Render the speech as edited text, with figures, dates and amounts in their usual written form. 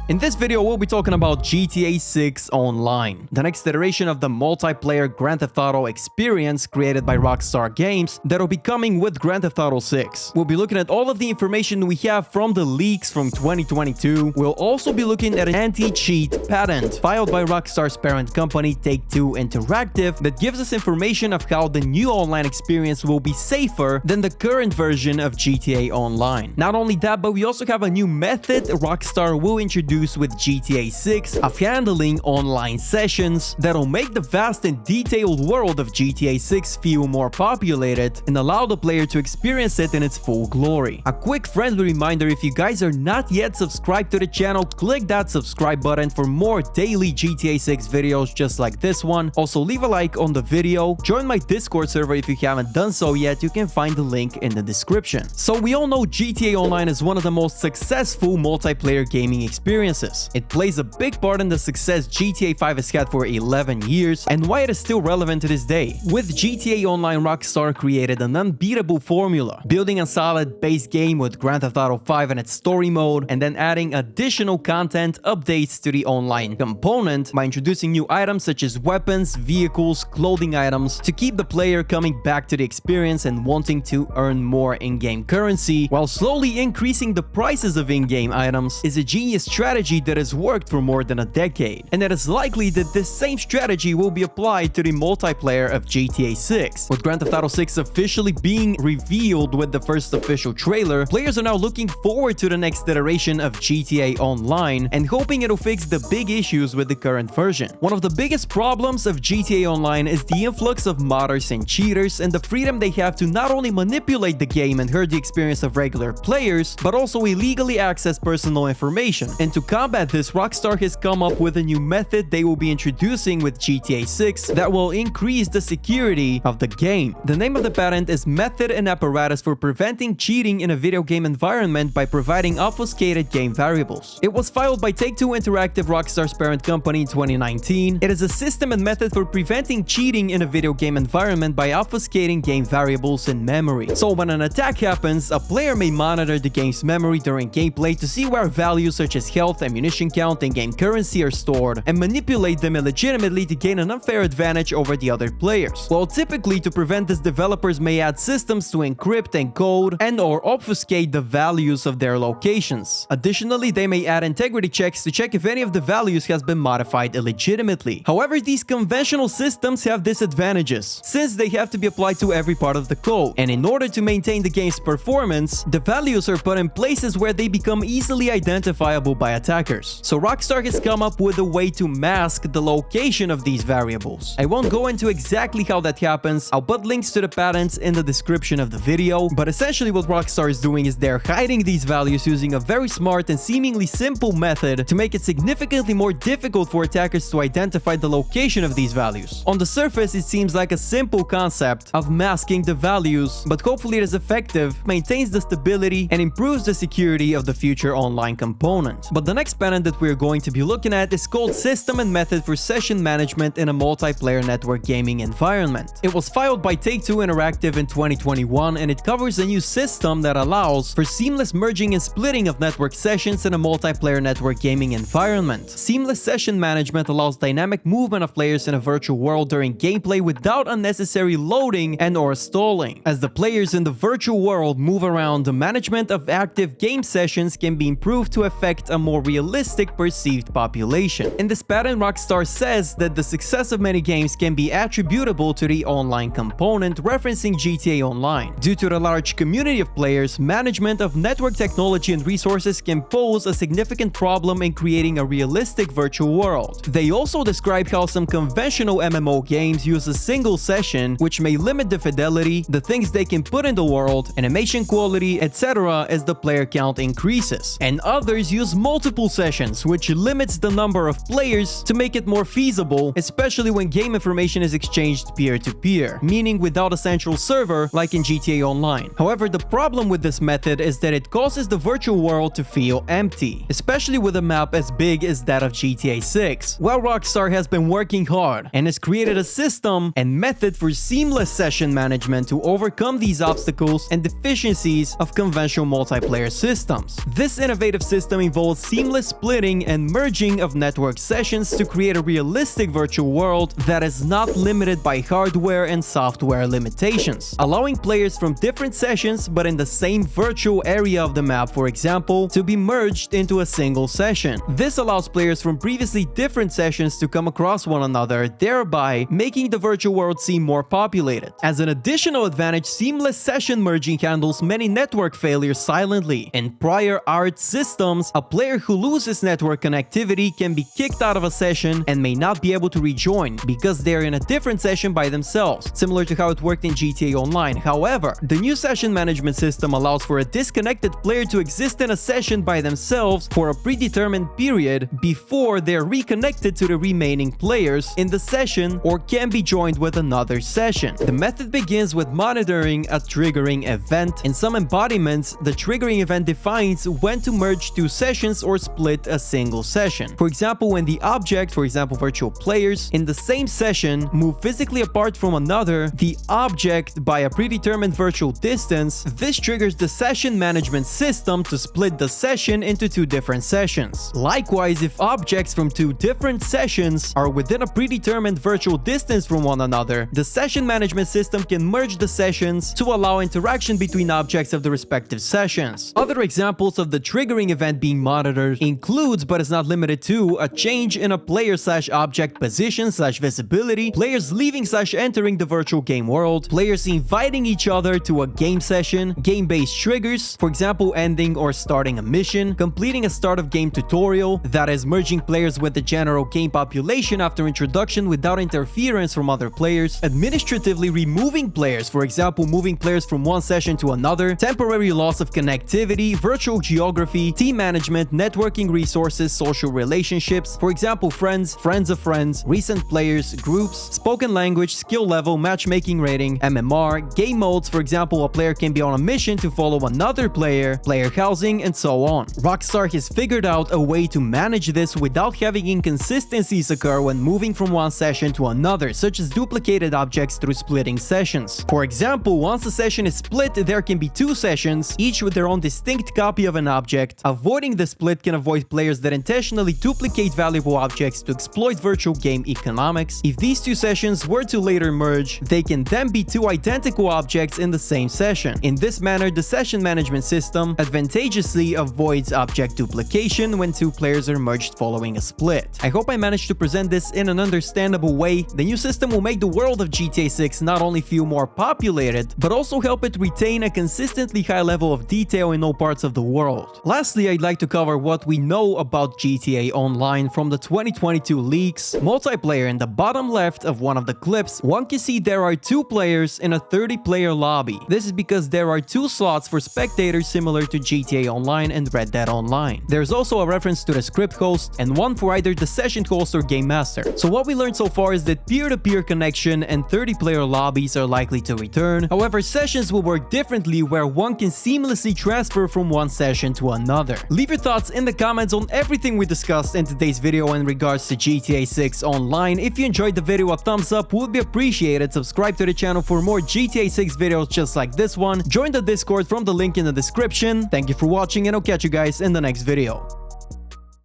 In this video, we'll be talking about GTA 6 Online, the next iteration of the multiplayer Grand Theft Auto experience created by Rockstar Games that'll be coming with Grand Theft Auto 6. We'll be looking at all of the information we have from the leaks from 2022. We'll also be looking at an anti-cheat patent filed by Rockstar's parent company Take-Two Interactive that gives us information of how the new online experience will be safer than the current version of GTA Online. Not only that, but we also have a new method Rockstar will introduce with GTA 6 of handling online sessions that'll make the vast and detailed world of GTA 6 feel more populated and allow the player to experience it in its full glory. A quick friendly reminder, if you guys are not yet subscribed to the channel, click that subscribe button for more daily GTA 6 videos just like this one. Also, leave a like on the video, join my Discord server if you haven't done so yet, you can find the link in the description. So we all know GTA Online is one of the most successful multiplayer gaming experiences. It plays a big part in the success GTA 5 has had for 11 years and why it is still relevant to this day. With GTA Online, Rockstar created an unbeatable formula, building a solid base game with Grand Theft Auto 5 and its story mode, and then adding additional content updates to the online component by introducing new items such as weapons, vehicles, clothing items to keep the player coming back to the experience and wanting to earn more in-game currency, while slowly increasing the prices of in-game items is a genius strategy that has worked for more than a decade, and it is likely that this same strategy will be applied to the multiplayer of GTA 6. With Grand Theft Auto 6 officially being revealed with the first official trailer, players are now looking forward to the next iteration of GTA Online and hoping it'll fix the big issues with the current version. One of the biggest problems of GTA Online is the influx of modders and cheaters and the freedom they have to not only manipulate the game and hurt the experience of regular players, but also illegally access personal information. And to combat this, Rockstar has come up with a new method they will be introducing with GTA 6 that will increase the security of the game. The name of the patent is Method and Apparatus for Preventing Cheating in a Video Game Environment by Providing Obfuscated Game Variables. It was filed by Take-Two Interactive, Rockstar's parent company, in 2019. It is a system and method for preventing cheating in a video game environment by obfuscating game variables in memory. So when an attack happens, a player may monitor the game's memory during gameplay to see where values such as health, ammunition count, and game currency are stored, and manipulate them illegitimately to gain an unfair advantage over the other players. Well, typically to prevent this, developers may add systems to encrypt, encode, and/or obfuscate the values of their locations. Additionally, they may add integrity checks to check if any of the values has been modified illegitimately. However, these conventional systems have disadvantages, since they have to be applied to every part of the code, and in order to maintain the game's performance, the values are put in places where they become easily identifiable by attackers. So Rockstar has come up with a way to mask the location of these variables. I won't go into exactly how that happens, I'll put links to the patents in the description of the video, but essentially what Rockstar is doing is they're hiding these values using a very smart and seemingly simple method to make it significantly more difficult for attackers to identify the location of these values. On the surface, it seems like a simple concept of masking the values, but hopefully it is effective, maintains the stability, and improves the security of the future online component. But the next patent that we're going to be looking at is called System and Method for Session Management in a Multiplayer Network Gaming Environment. It was filed by Take-Two Interactive in 2021, and it covers a new system that allows for seamless merging and splitting of network sessions in a multiplayer network gaming environment. Seamless session management allows dynamic movement of players in a virtual world during gameplay without unnecessary loading and/or stalling. As the players in the virtual world move around, the management of active game sessions can be improved to affect a more realistic perceived population. In this patent, Rockstar says that the success of many games can be attributable to the online component, referencing GTA Online. Due to the large community of players, management of network technology and resources can pose a significant problem in creating a realistic virtual world. They also describe how some conventional MMO games use a single session, which may limit the fidelity, the things they can put in the world, animation quality, etc. as the player count increases. And others use multiple sessions, which limits the number of players to make it more feasible, especially when game information is exchanged peer-to-peer, meaning without a central server like in GTA Online. However, the problem with this method is that it causes the virtual world to feel empty, especially with a map as big as that of GTA 6. While Rockstar has been working hard and has created a system and method for seamless session management to overcome these obstacles and deficiencies of conventional multiplayer systems. This innovative system involves seamless splitting and merging of network sessions to create a realistic virtual world that is not limited by hardware and software limitations, allowing players from different sessions but in the same virtual area of the map, for example, to be merged into a single session. This allows players from previously different sessions to come across one another, thereby making the virtual world seem more populated. As an additional advantage, seamless session merging handles many network failures silently. In prior art systems, a player who loses network connectivity can be kicked out of a session and may not be able to rejoin because they're in a different session by themselves, similar to how it worked in GTA Online. However, the new session management system allows for a disconnected player to exist in a session by themselves for a predetermined period before they're reconnected to the remaining players in the session or can be joined with another session. The method begins with monitoring a triggering event. In some embodiments, the triggering event defines when to merge two sessions or split a single session. For example, when the object, for example virtual players, in the same session move physically apart from another, the object by a predetermined virtual distance, this triggers the session management system to split the session into two different sessions. Likewise, if objects from two different sessions are within a predetermined virtual distance from one another, the session management system can merge the sessions to allow interaction between objects of the respective sessions. Other examples of the triggering event being monitored includes, but is not limited to, a change in a player/object position/visibility, players leaving/entering the virtual game world, players inviting each other to a game session, game-based triggers, for example ending or starting a mission, completing a start of game tutorial, that is merging players with the general game population after introduction without interference from other players, administratively removing players, for example moving players from one session to another, temporary loss of connectivity, virtual geography, team management, networking resources, social relationships, for example friends, friends of friends, recent players, groups, spoken language, skill level, matchmaking rating, MMR, game modes, for example a player can be on a mission to follow another player, player housing, and so on. Rockstar has figured out a way to manage this without having inconsistencies occur when moving from one session to another, such as duplicated objects through splitting sessions. For example, once a session is split, there can be two sessions, each with their own distinct copy of an object. Avoiding the split can avoid players that intentionally duplicate valuable objects to exploit virtual game economics. If these two sessions were to later merge, they can then be two identical objects in the same session. In this manner, the session management system advantageously avoids object duplication when two players are merged following a split. I hope I managed to present this in an understandable way. The new system will make the world of GTA 6 not only feel more populated, but also help it retain a consistently high level of detail in all parts of the world. Lastly, I'd like to cover what we know about GTA Online from the 2022 leaks. Multiplayer. In the bottom left of one of the clips, one can see there are two players in a 30-player lobby. This is because there are two slots for spectators similar to GTA Online and Red Dead Online. There's also a reference to the script host and one for either the session host or game master. So what we learned so far is that peer-to-peer connection and 30-player lobbies are likely to return. However, sessions will work differently where one can seamlessly transfer from one session to another. Leave your thoughts in the comments on everything we discussed in today's video in regards to GTA 6 Online. If you enjoyed the video, a thumbs up would be appreciated. Subscribe to the channel for more GTA 6 videos just like this one. Join the Discord from the link in the description. Thank you for watching and I'll catch you guys in the next video.